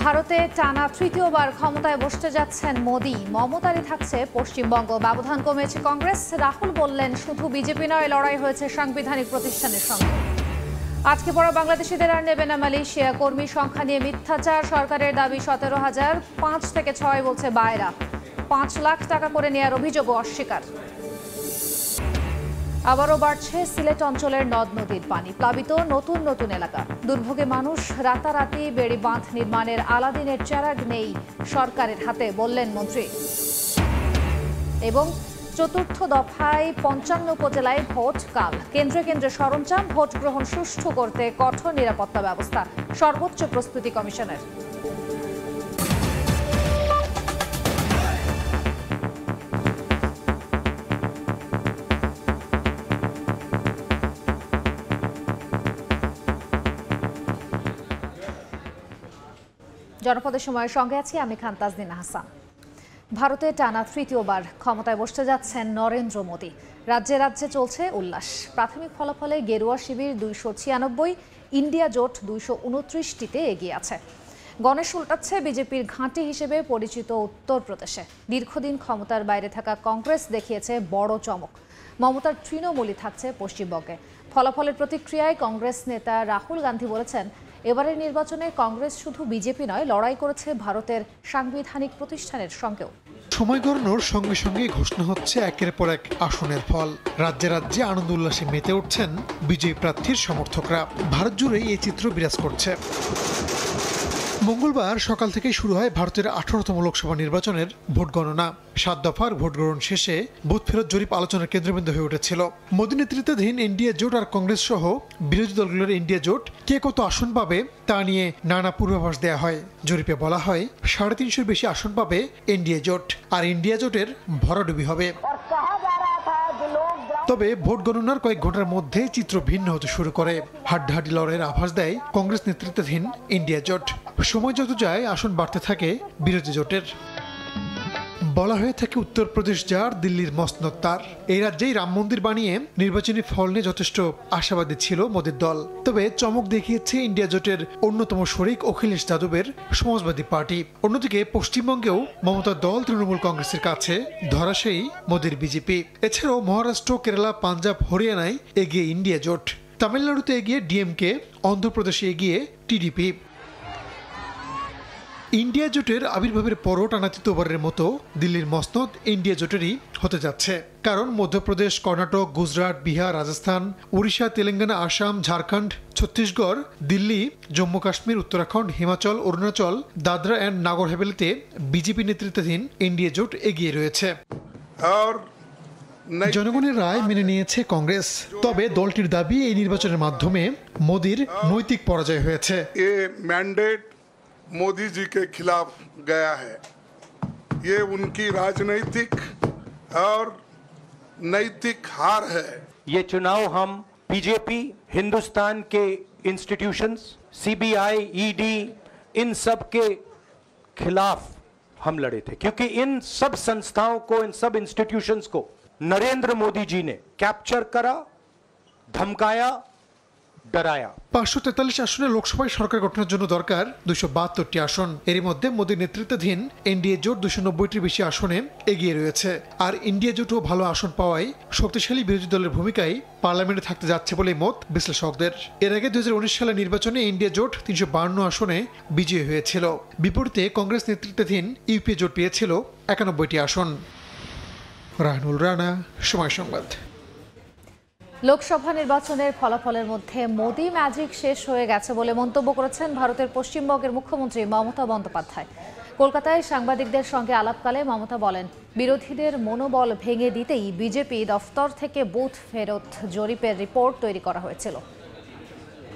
ভারতে টানা তৃতীয়বার ক্ষমতায় বসতে যাচ্ছেন মোদি। মমতারই থাকছে পশ্চিমবঙ্গ। ব্যবধান কমেছে কংগ্রেস। রাহুল বললেন, শুধু বিজেপি নয়, লড়াই হয়েছে সাংবিধানিক প্রতিষ্ঠানের সঙ্গে। আজকে পড়া বাংলাদেশিদের আর নেবে না মালয়েশিয়া। কর্মী সংখ্যা নিয়ে মিথ্যাচার। সরকারের দাবি 17,000, 5 থেকে 6 বলছে বায়রা। 5 লাখ টাকা করে নেয়ার অভিযোগও অস্বীকার। আবারও বাড়ছে সিলেট অঞ্চলের নদ নদীর পানি। প্লাবিত নতুন নতুন এলাকা। দুর্ভোগে মানুষ। রাতারাতি বেড়ি বাঁধ নির্মাণের আলাদিনের চেরাগ নেই সরকারের হাতে, বললেন মন্ত্রী। এবং চতুর্থ দফায় 55 উপজেলায় ভোট কাল। কেন্দ্রে কেন্দ্রে সরঞ্জাম। ভোট গ্রহণ সুষ্ঠু করতে কঠোর নিরাপত্তা ব্যবস্থা। সর্বোচ্চ প্রস্তুতি কমিশনের। জনপদের সময়ের সঙ্গে আছি আমি খান তাজদিন হাসান। ভারতে টানা তৃতীয়বার ক্ষমতায় বসতে যাচ্ছেন নরেন্দ্র মোদী। রাজ্যে রাজ্যে চলছে উল্লাস। প্রাথমিক ফলাফলে গেরুয়া শিবির 296, ইন্ডিয়া জোট 229টিতে এগিয়ে আছে। গণেশ উল্টাচ্ছে বিজেপির ঘাঁটি হিসেবে পরিচিত উত্তরপ্রদেশে। দীর্ঘদিন ক্ষমতার বাইরে থাকা কংগ্রেস দেখিয়েছে বড় চমক। মমতার তৃণমূলই থাকছে পশ্চিমবঙ্গে। ফলাফলের প্রতিক্রিয়ায় কংগ্রেস নেতা রাহুল গান্ধী বলেছেন, এবারের নির্বাচনে কংগ্রেস শুধু বিজেপি নয়, লড়াই করেছে ভারতের সাংবিধানিক প্রতিষ্ঠানের সঙ্গেও। সময় গণনার সঙ্গে সঙ্গে ঘোষণা হচ্ছে একের পর এক আসনের ফল। রাজ্যে রাজ্যে আনন্দ উল্লাসে মেতে উঠছেন বিজয়ী প্রার্থীর সমর্থকরা। ভারত জুড়েই এই চিত্র বিরাজ করছে। মঙ্গলবার সকাল থেকেই শুরু হয় ভারতের 18তম লোকসভা নির্বাচনের ভোট গণনা। 7 দফার ভোট গ্রহণ শেষে বুথ ফেরত জরিপ আলোচনার কেন্দ্রবিন্দু হয়ে উঠেছিল। মোদী নেতৃত্বাধীন ইন্ডিয়া জোট আর কংগ্রেস সহ বিরোধী দলগুলোর ইন্ডিয়া জোট কে কত আসন পাবে তা নিয়ে নানা পূর্বাভাস দেওয়া হয়। জরিপে বলা হয় 350-এর বেশি আসন পাবে ইন্ডিয়া জোট, আর ইন্ডিয়া জোটের ভরাডুবি হবে। তবে ভোট গণনার কয়েক ঘন্টার মধ্যে চিত্র ভিন্ন হতে শুরু করে। হাড্ডাহাড্ডি লড়াইয়ের আভাস দেয় কংগ্রেস নেতৃত্বাধীন ইন্ডিয়া জোট। সময় যত যায় আসন বাড়তে থাকে বিরোধী জোটের। বলা হয়ে থাকে উত্তরপ্রদেশ যার, দিল্লির মসনদ তার। এই রাজ্যেই রাম মন্দির বানিয়ে নির্বাচনী ফল নিয়ে যথেষ্ট আশাবাদী ছিল মোদীর দল। তবে চমক দেখিয়েছে ইন্ডিয়া জোটের অন্যতম শরিক অখিলেশ যাদবের সমাজবাদী পার্টি। অন্যদিকে পশ্চিমবঙ্গেও মমতার দল তৃণমূল কংগ্রেসের কাছে ধরাশায়ী মোদীর বিজেপি। এছাড়াও মহারাষ্ট্র, কেরালা, পাঞ্জাব, হরিয়ানায় এগিয়ে ইন্ডিয়া জোট। তামিলনাড়ুতে এগিয়ে ডিএমকে, অন্ধ্রপ্রদেশে এগিয়ে টিডিপি। ইন্ডিয়া জোটের আবির্ভাবের পরও টানা তৃতীয়বারের মতো দিল্লির মসনদ ইন্ডিয়া জোটেরই হতে যাচ্ছে। কারণ মধ্যপ্রদেশ, কর্ণাটক, গুজরাট, বিহার, রাজস্থান, উড়িষ্যা, তেলেঙ্গানা, আসাম, ঝাড়খণ্ড, ছত্তিশগড়, দিল্লি, জম্মু কাশ্মীর, উত্তরাখণ্ড, হিমাচল, অরুণাচল, দাদরা অ্যান্ড নাগর হাভেলিতে বিজেপি নেতৃত্বাধীন ইন্ডিয়া জোট এগিয়ে রয়েছে। জনগণের রায় মেনে নিয়েছে কংগ্রেস। তবে দলটির দাবি এই নির্বাচনের মাধ্যমে মোদীর নৈতিক পরাজয় হয়েছে। मोदी जी के खिलाफ गया है। ये उनकी राजनीतिक और नैतिक हार है। ये चुनाव हम बीजेपी, हिंदुस्तान के इंस्टीट्यूशंस, सीबीआई, ईडी, इन सब के खिलाफ हम लड़े थे, क्योंकि इन सब संस्थाओं को, इन सब इंस्टीट्यूशंस को नरेंद्र मोदी जी ने कैप्चर करा, धमकाया, डराया। 543 আসনে লোকসভায় সরকার গঠনের জন্য দরকার 272টি আসন। এর মধ্যে মোদীর নেতৃত্বাধীন এনডিএ জোট 290টির বেশি আসনে এগিয়ে রয়েছে। আর ইন্ডিয়া জোটও ভালো আসন পাওয়ায় শক্তিশালী বিরোধী দলের ভূমিকায় পার্লামেন্টে থাকতে যাচ্ছে বলে মত বিশ্লেষকদের। এর আগে 2019 সালের নির্বাচনে ইন্ডিয়া জোট 352 আসনে বিজয়ী হয়েছিল। বিপরীতে কংগ্রেস নেতৃত্বাধীন ইউপিএ জোট পেয়েছিল 91টি আসন। রাহনুল রানা, সময় সংবাদ। লোকসভা নির্বাচনের ফলাফলের মধ্যে মোদি ম্যাজিক শেষ হয়ে গেছে বলে মন্তব্য করেছেন ভারতের পশ্চিমবঙ্গের মুখ্যমন্ত্রী মমতা বন্দ্যোপাধ্যায়। কলকাতায় সাংবাদিকদের সঙ্গে আলাপকালে মমতা বলেন, বিরোধীদের মনোবল ভেঙে দিতেই বিজেপি দফতর থেকে বুথ ফেরত জরিপের রিপোর্ট তৈরি করা হয়েছিল।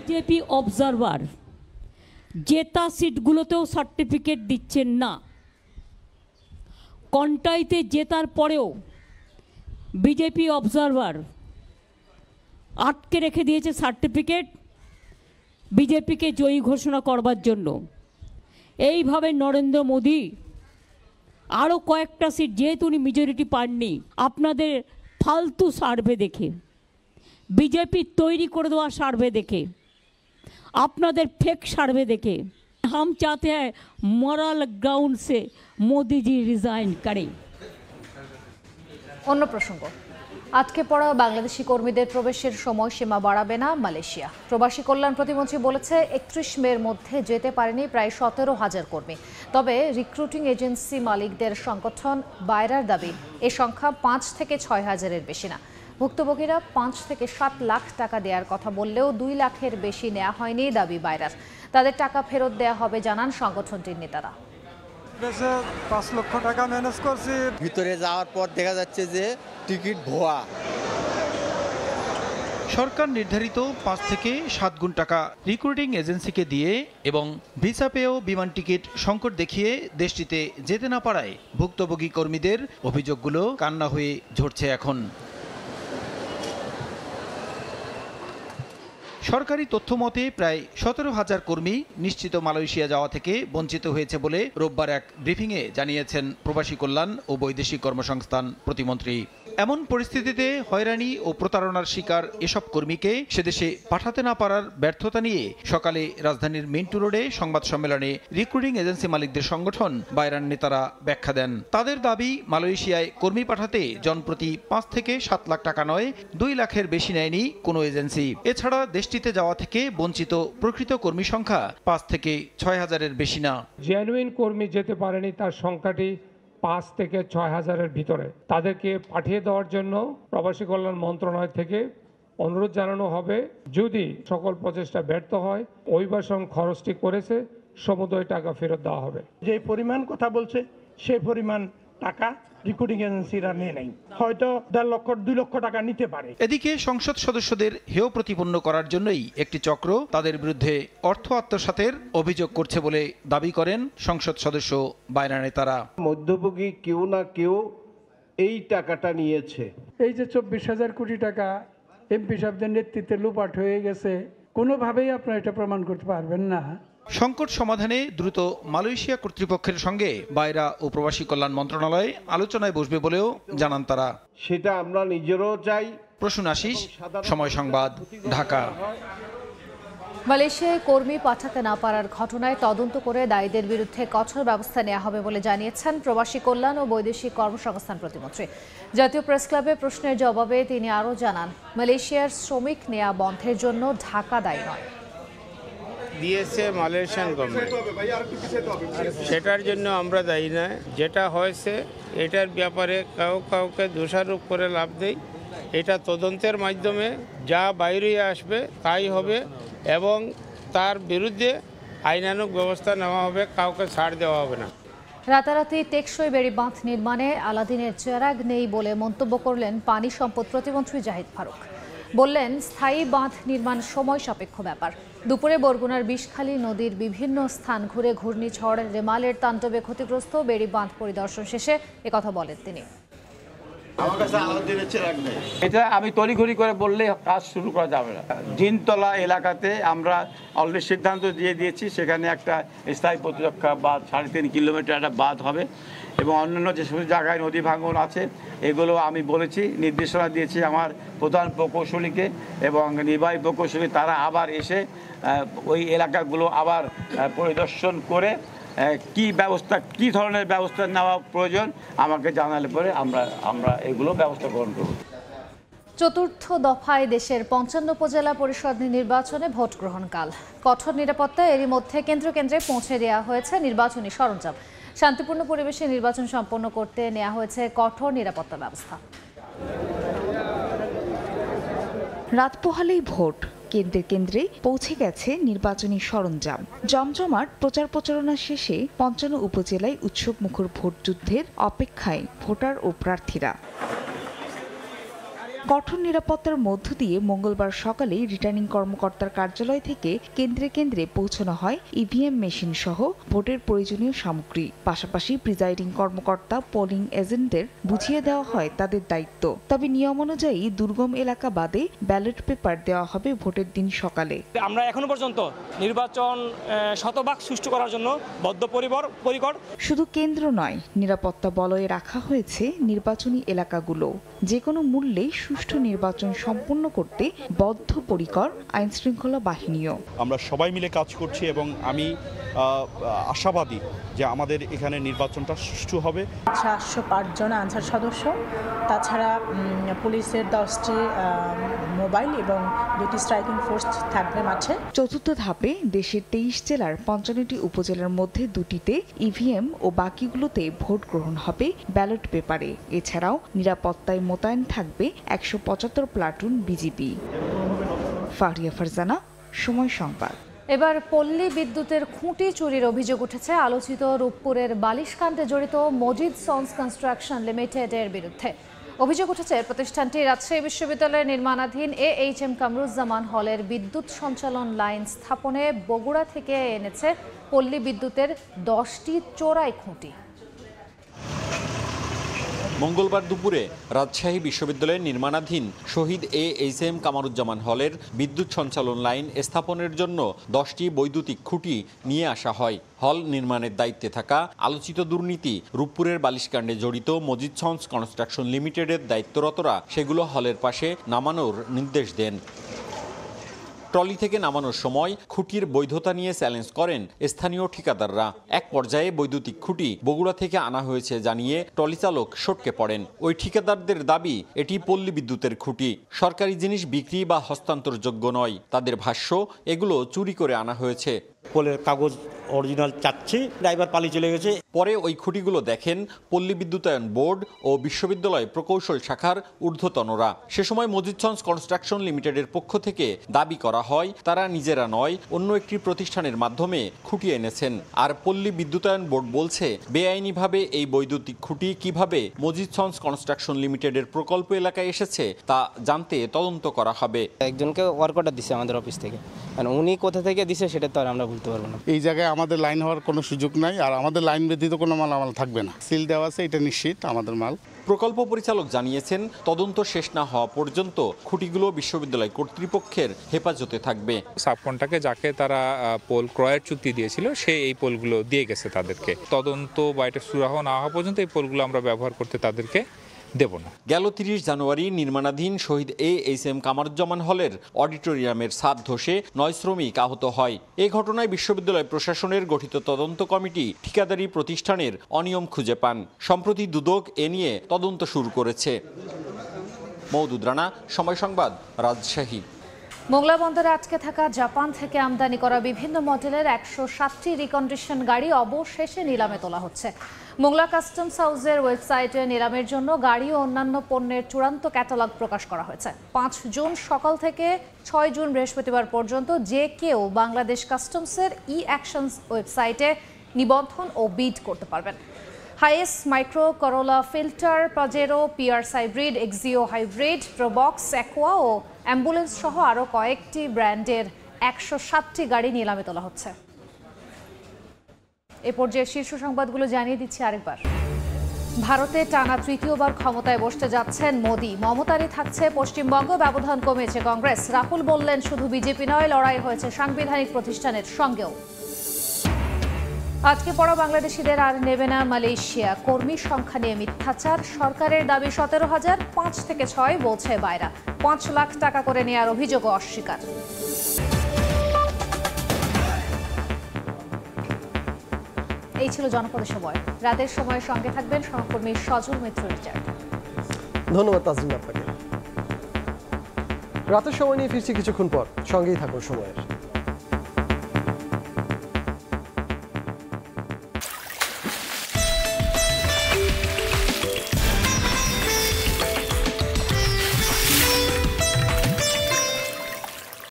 বিজেপি অবজারভার জেতা সিটগুলোতেও সার্টিফিকেট দিচ্ছেন না। কন্টাইতে জেতার পরেও বিজেপি অবজারভার আটকে রেখে দিয়েছে সার্টিফিকেট বিজেপিকে জয়ী ঘোষণা করবার জন্য। এইভাবে নরেন্দ্র মোদী আরও কয়েকটা সিট, যেহেতু উনি মেজরিটি পাননি, আপনাদের ফালতু সার্ভে দেখে, বিজেপি তৈরি করে দেওয়া সার্ভে দেখে, আপনাদের ফেক সার্ভে দেখে हम चाहते हैं मॉरल ग्राउंड से मोदी जी रिजाइन करें। অন্য প্রসঙ্গ, আটকে পড়া বাংলাদেশি কর্মীদের প্রবেশের সময়সীমা বাড়াবে না মালয়েশিয়া। প্রবাসী কল্যাণ প্রতিমন্ত্রী বলেছে 31 মের মধ্যে যেতে পারেনি প্রায় 17,000 কর্মী। তবে রিক্রুটিং এজেন্সি মালিকদের সংগঠন বায়রার দাবি এ সংখ্যা 5 থেকে 6,000-এর বেশি না। ভুক্তভোগীরা 5 থেকে 7 লাখ টাকা দেওয়ার কথা বললেও 2 লাখের বেশি নেওয়া হয়নি দাবি বায়রার। তাদের টাকা ফেরত দেওয়া হবে জানান সংগঠনটির নেতারা। 5 লক্ষ টাকা ম্যানেজ করছি। ভিতরে যাওয়ার পর দেখা যাচ্ছে যে টিকিট ভুয়া। সরকার নির্ধারিত 5 থেকে 7 গুণ টাকা রিক্রুটিং এজেন্সিকে দিয়ে এবং ভিসা পেয়েও বিমান টিকিট সংকট দেখিয়ে দেশটিতে যেতে না পারায় ভুক্তভোগী কর্মীদের অভিযোগগুলো কান্না হয়ে ঝরছে এখন। সরকারি তথ্য মতে প্রায় 17,000 কর্মী নিশ্চিত মালয়েশিয়া যাওয়া থেকে বঞ্চিত হয়েছে বলে রোববার এক ব্রিফিংয়ে জানিয়েছেন প্রবাসী কল্যাণ ও বৈদেশিক কর্মসংস্থান প্রতিমন্ত্রী। এমন পরিস্থিতিতে হয়রানি ও প্রতারণার শিকার এসব কর্মীকে সেদেশে পাঠাতে না পারার ব্যর্থতা নিয়ে সকালে রাজধানীর মিন্টু রোডে সংবাদ সম্মেলনে রিক্রুটিং এজেন্সি মালিকদের সংগঠন বায়রার নেতারা ব্যাখ্যা দেন। তাদের দাবি মালয়েশিয়ায় কর্মী পাঠাতে জনপ্রতি 5 থেকে 7 লাখ টাকা নয় 2 লাখের বেশি নেয়নি কোনো এজেন্সি। এছাড়া দেশটিতে যাওয়া থেকে বঞ্চিত প্রকৃত কর্মী সংখ্যা 5 থেকে 6,000-এর বেশি না। জেনুইন কর্মী যেতে পারেনি তার সংখ্যাটি 5 থেকে 6,000-এর ভিতরে। তাদেরকে পাঠিয়ে দেওয়ার জন্য প্রবাসী কল্যাণ মন্ত্রণালয় থেকে অনুরোধ জানানো হবে। যদি সকল প্রচেষ্টা ব্যর্থ হয় অভিবাসন খরচটি করেছে সমুদয় টাকা ফেরত দেওয়া হবে। যে পরিমাণ কথা বলছে সেই পরিমাণ টাকা রিক্রুটিং এজেন্সিরা নিয়ে নেই, হয়তো 1.5 লক্ষ 2 লক্ষ টাকা নিতে পারে। এদিকে সংসদ সদস্যদের হেয় প্রতিপন্ন করার জন্যই একটি চক্র তাদের বিরুদ্ধে অর্থ আত্মসাতের অভিযোগ করছে বলে দাবি করেন সংসদ সদস্য বায়রা নেতারা। মধ্যভোগী কেউ না কেউ এই টাকাটা নিয়েছে। এই যে 24,000 কোটি টাকা এমপি সাহেবদের নেতৃত্বে লুপাট হয়ে গেছে, কোনোভাবেই আপনারা এটা প্রমাণ করতে পারবেন না। সংকট সমাধানে দ্রুত মালয়েশিয়া কর্তৃপক্ষের সঙ্গে বায়রা ও প্রবাসী কল্যাণ মন্ত্রণালয় আলোচনায় বসবে বলেও জানান তারা। সেটা আমরা নিজেরাও চাই। প্রসূন আশিস, সময় সংবাদ, ঢাকা। মালয়েশিয়ায় কর্মী পাঠাতে না পারার ঘটনায় তদন্ত করে দায়ীদের বিরুদ্ধে কঠোর ব্যবস্থা নেওয়া হবে বলে জানিয়েছেন প্রবাসী কল্যাণ ও বৈদেশিক কর্মসংস্থান প্রতিমন্ত্রী। জাতীয় প্রেস ক্লাবে প্রশ্নের জবাবে তিনি আরও জানান, মালয়েশিয়ার শ্রমিক নেওয়া বন্ধের জন্য ঢাকা দায়ী নয়। দিয়েছে মালয়েশিয়ান গভর্নমেন্ট, সেটার জন্য আমরা দায়ী নয়। যেটা হয়েছে এটার ব্যাপারে কাউকে দোষারোপ করে লাভ নেই। এটা তদন্তের মাধ্যমে যা বাইরে আসবে তাই হবে এবং তার বিরুদ্ধে আইনানুগ ব্যবস্থা নেওয়া হবে, কাউকে ছাড় দেওয়া হবে না। রাতারাতি টেকসই বেড়ি বাঁধ নির্মাণে আলাদিনের চেরাগ নেই বলে মন্তব্য করলেন পানি সম্পদ প্রতিমন্ত্রী জাহিদ ফারুক। বললেন, স্থায়ী বাঁধ নির্মাণ সময় সাপেক্ষ ব্যাপার। দুপুরে বরগুনার বিষখালী নদীর বিভিন্ন স্থান ঘুরে ঘূর্ণিঝড় রেমালের তাণ্ডবে ক্ষতিগ্রস্ত বেড়ি বাঁধ পরিদর্শন শেষে একথা বলেন তিনি। এটা আমি তড়িঘড়ি করে বললে কাজ শুরু করা যাবে না। জিনতলা এলাকাতে আমরা অলরেডি সিদ্ধান্ত দিয়ে দিয়েছি, সেখানে একটা স্থায়ী প্রতিরক্ষা বাঁধ 3.5 কিলোমিটার একটা বাঁধ হবে এবং অন্যান্য যে সমস্ত জায়গায় নদী ভাঙন আছে এগুলো আমি বলেছি, নির্দেশনা দিয়েছি আমার প্রধান প্রকৌশলীকে এবং নির্বাহী প্রকৌশলী। তারা আবার এসে ওই এলাকাগুলো আবার পরিদর্শন করে কি ব্যবস্থা, কি ধরনের ব্যবস্থা নেওয়া প্রয়োজন আমাকে জানালে পরে আমরা এগুলো ব্যবস্থা গ্রহণ করব। চতুর্থ দফায় দেশের 55 উপজেলা পরিষদ নির্বাচনে ভোট গ্রহণকাল। কঠোর নিরাপত্তা, এরই মধ্যে কেন্দ্রে কেন্দ্রে পৌঁছে দেওয়া হয়েছে নির্বাচনী সরঞ্জাম। শান্তিপূর্ণ পরিবেশে নির্বাচন সম্পন্ন করতে নেওয়া হয়েছে কঠোর নিরাপত্তা ব্যবস্থা। রাত পোহালেই ভোট, কেন্দ্রে কেন্দ্রে পৌঁছে গেছে নির্বাচনী সরঞ্জাম। জমজমাট প্রচার প্রচারণা শেষে 55 উপজেলায় উৎসবমুখর ভোটযুদ্ধের অপেক্ষায় ভোটার ও প্রার্থীরা। কঠোর নিরাপত্তার মধ্য দিয়ে মঙ্গলবার সকালে রিটার্নিং কর্মকর্তার কার্যালয় থেকে কেন্দ্রে কেন্দ্রে পৌঁছানো হয় ইভিএম মেশিন সহ ভোটের প্রয়োজনীয় সামগ্রী। পাশাপাশি প্রিজাইডিং কর্মকর্তা পোলিং এজেন্টদের বুঝিয়ে দেওয়া হয় তাদের দায়িত্ব। তবে নিয়ম অনুযায়ী দুর্গম এলাকা বাদে ব্যালট পেপার দেওয়া হবে ভোটের দিন সকালে। আমরা এখনো পর্যন্ত নির্বাচন শতভাগ সুষ্ঠু করার জন্য বদ্ধপরিকর। শুধু কেন্দ্র নয়, নিরাপত্তা বলয়ে রাখা হয়েছে নির্বাচনী এলাকাগুলো। যে কোনো মূল্যে সুষ্ঠু নির্বাচন সম্পন্ন করতে বদ্ধপরিকর আইনশৃঙ্খলা বাহিনীও। আমরা সবাই মিলে কাজ করছি এবং আমি আশাবাদী যে আমাদের এখানে নির্বাচনটা সুষ্ঠু হবে। 705 জন আনসার সদস্য, তাছাড়া পুলিশের 10টি মোবাইল এবং 2টি স্ট্রাইকিং ফোর্স থাকবে মাঠে। চতুর্থ ধাপে দেশের 23 জেলার 55টি উপজেলার মধ্যে 2টিতে ইভিএম ও বাকিগুলোতে ভোট গ্রহণ হবে ব্যালট পেপারে। এছাড়াও নিরাপত্তায় মোতায়েন থাকবে 175 প্লাটুন বিজিবি। ফারিয়া ফারজানা, সময় সংবাদ। এবার পল্লী বিদ্যুতের খুঁটি চুরির অভিযোগ উঠেছে আলোচিত রূপপুরের বালিশকাণ্ডে জড়িত মজিদ সন্স কনস্ট্রাকশন লিমিটেডের বিরুদ্ধে। অভিযোগ উঠেছে প্রতিষ্ঠানটি রাজশাহী বিশ্ববিদ্যালয়ের নির্মাণাধীন AHM কামরুজ্জামান হলের বিদ্যুৎ সঞ্চালন লাইন স্থাপনে বগুড়া থেকে এনেছে পল্লী বিদ্যুতের 10টি চোরাই খুঁটি। মঙ্গলবার দুপুরে রাজশাহী বিশ্ববিদ্যালয়ের নির্মাণাধীন শহীদ AHM কামরুজ্জামান হলের বিদ্যুৎ সঞ্চালন লাইন স্থাপনের জন্য 10টি বৈদ্যুতিক খুঁটি নিয়ে আসা হয়। হল নির্মাণের দায়িত্বে থাকা আলোচিত দুর্নীতি রূপপুরের বালিশকাণ্ডে জড়িত মজিদ সন্স কনস্ট্রাকশন লিমিটেডের দায়িত্বরতরা সেগুলো হলের পাশে নামানোর নির্দেশ দেন। ট্রলি থেকে নামানোর সময় খুঁটির বৈধতা নিয়ে চ্যালেঞ্জ করেন স্থানীয় ঠিকাদাররা। এক পর্যায়ে বৈদ্যুতিক খুঁটি বগুড়া থেকে আনা হয়েছে জানিয়ে ট্রলি চালক সটকে পড়েন। ওই ঠিকাদারদের দাবি এটি পল্লী বিদ্যুতের খুঁটি, সরকারি জিনিস বিক্রি বা হস্তান্তরযোগ্য নয়। তাদের ভাষ্য এগুলো চুরি করে আনা হয়েছে। পোলের কাগজ অরিজিনাল চাচ্ছি, ড্রাইভার পালিয়ে চলে গেছে। পরে ওই খুঁটিগুলো দেখেন পল্লী বিদ্যুতায়ন বোর্ড ও বিশ্ববিদ্যালয় প্রকৌশল শাখার ঊর্ধ্বতনরা। সে সময় মজিদ সন্স কনস্ট্রাকশন লিমিটেডের পক্ষ থেকে দাবি করা হয় তারা নিজেরা নয় অন্য একটি প্রতিষ্ঠানের মাধ্যমে খুঁটি এনেছেন। আর পল্লী বিদ্যুতায়ন বোর্ড বলছে বেআইনিভাবে এই বৈদ্যুতিক খুঁটি কিভাবে মজিদ সন্স কনস্ট্রাকশন লিমিটেডের প্রকল্প এলাকায় এসেছে তা জানতে তদন্ত করা হবে। একজনকে ওয়ার্ক অর্ডার দিছে আমাদের অফিস থেকে, উনি কোথা থেকে দিছে সেটা তো আর আমরা বলতে পারবো না। এই জায়গায় আমাদের লাইন হওয়ার কোনো সুযোগ নাই, আর আমাদের লাইন ব্যতীত কোনো মালামাল থাকবে না। সিল দেওয়া আছে, এটা নিশ্চিত আমাদের মাল। প্রকল্প পরিচালক জানিয়েছেন তদন্ত শেষ না হওয়া পর্যন্ত খুঁটিগুলো বিশ্ববিদ্যালয় কর্তৃপক্ষের হেফাজতে থাকবে। সাবকন্ট্রাক্টে যাকে তারা পোল ক্রয়ের চুক্তি দিয়েছিল সে এই পোলগুলো দিয়ে গেছে তাদেরকে। তদন্ত বা এটা সুরাহ না হওয়া পর্যন্ত এই পোলগুলো আমরা ব্যবহার করতে তাদেরকে দেব না। গেল 30 জানুয়ারি নির্মাণাধীন শহীদ AHM কামরুজ্জামান হলের অডিটোরিয়ামের ছাদ ধসে 9 শ্রমিক আহত হয়। এই ঘটনায় বিশ্ববিদ্যালয় প্রশাসনের গঠিত তদন্ত কমিটি ঠিকাদারি প্রতিষ্ঠানের অনিয়ম খুঁজে পান। সম্প্রতি দুদক এ নিয়ে তদন্ত শুরু করেছে। মওদুদ রানা, সময় সংবাদ, রাজশাহী। মোংলা বন্দরে আটকে থাকা জাপান থেকে আমদানি করা বিভিন্ন মডেলের 107টি রিকন্ডিশন গাড়ি অবশেষে নিলামে তোলা হচ্ছে। মোংলা কাস্টমস হাউসের ওয়েবসাইটে নিলামের জন্য গাড়ি ও অন্যান্য পণ্যের চূড়ান্ত ক্যাটালগ প্রকাশ করা হয়েছে। 5 জুন সকাল থেকে 6 জুন বৃহস্পতিবার পর্যন্ত যে কেউ বাংলাদেশ কাস্টমসের অ্যাকশনস ওয়েবসাইটে নিবন্ধন ও বিড করতে পারবেন। HiAce, micro, Corolla, Fielder, Pajero, Prius hybrid, Axio hybrid, Probox, Aqua ও অ্যাম্বুলেন্স সহ আরও কয়েকটি ব্র্যান্ডের 107টি গাড়ি নিলামে তোলা হচ্ছে। এ পর্যায়ে শীর্ষ সংবাদগুলো জানিয়ে দিচ্ছি আরেকবার। ভারতে টানা তৃতীয়বার ক্ষমতায় বসতে যাচ্ছেন মোদি। মমতারই থাকছে পশ্চিমবঙ্গ, ব্যবধান কমেছে কংগ্রেস। রাহুল বললেন শুধু বিজেপি নয়, লড়াই হয়েছে সাংবিধানিক প্রতিষ্ঠানের সঙ্গেও। আজকে পড়া বাংলাদেশিদের আর নেবে না মালয়েশিয়া। কর্মী সংখ্যা নিয়ে মিথ্যাচার, সরকারের দাবি 17,000, 5 থেকে 6 বলছে বাইরা। 5 লাখ টাকা করে নেওয়ার অভিযোগও অস্বীকার। এই ছিল জনপদের সময়। রাতের সময়ের সঙ্গে থাকবেন সহকর্মী সজল মিত্র। ধন্যবাদ তাজরিন আপনাকে। রাতের সময় নিয়ে ফিরছি কিছুক্ষণ পর, সঙ্গেই থাকুন সময়ের।